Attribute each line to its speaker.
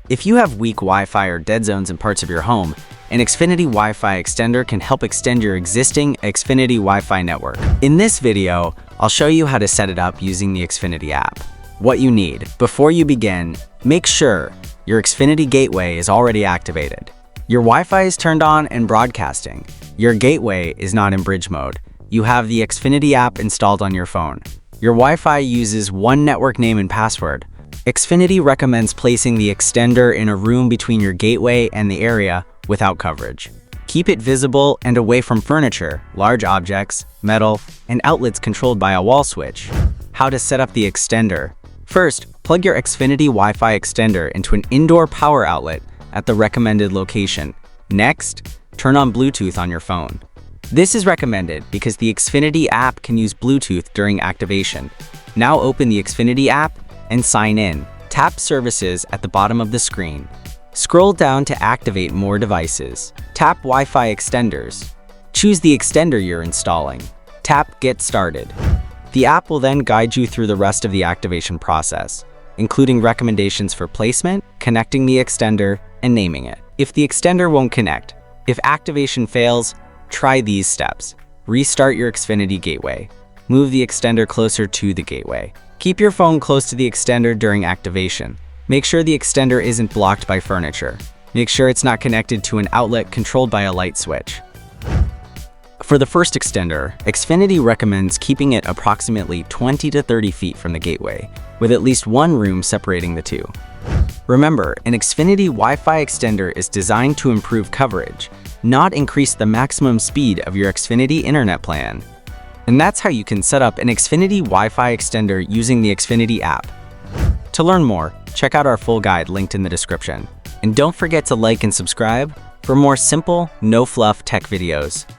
Speaker 1: If you have weak Wi-Fi or dead zones in parts of your home, an Xfinity Wi-Fi Extender can help extend your existing Xfinity Wi-Fi network. In this video, I'll show you how to set it up using the Xfinity app. What you need. Before you begin, make sure your Xfinity gateway is already activated. Your Wi-Fi is turned on and broadcasting. Your gateway is not in bridge mode. You have the Xfinity app installed on your phone. Your Wi-Fi uses one network name and password. Xfinity recommends placing the extender in a room between your gateway and the area without coverage. Keep it visible and away from furniture, large objects, metal, and outlets controlled by a wall switch. How to set up the extender. First, plug your Xfinity Wi-Fi Extender into an indoor power outlet at the recommended location. Next, turn on Bluetooth on your phone. This is recommended because the Xfinity app can use Bluetooth during activation. Now open the Xfinity app and sign in. Tap Services at the bottom of the screen. Scroll down to activate more devices. Tap Wi-Fi Extenders. Choose the extender you're installing. Tap Get Started. The app will then guide you through the rest of the activation process, including recommendations for placement, connecting the extender, and naming it. If the extender won't connect, if activation fails, try these steps. Restart your Xfinity gateway. Move the extender closer to the gateway. Keep your phone close to the extender during activation. Make sure the extender isn't blocked by furniture. Make sure it's not connected to an outlet controlled by a light switch. For the first extender, Xfinity recommends keeping it approximately 20 to 30 feet from the gateway, with at least one room separating the two. Remember, an Xfinity Wi-Fi extender is designed to improve coverage, not increase the maximum speed of your Xfinity internet plan. And that's how you can set up an Xfinity Wi-Fi extender using the Xfinity app. To learn more, check out our full guide linked in the description. And don't forget to like and subscribe for more simple, no-fluff tech videos.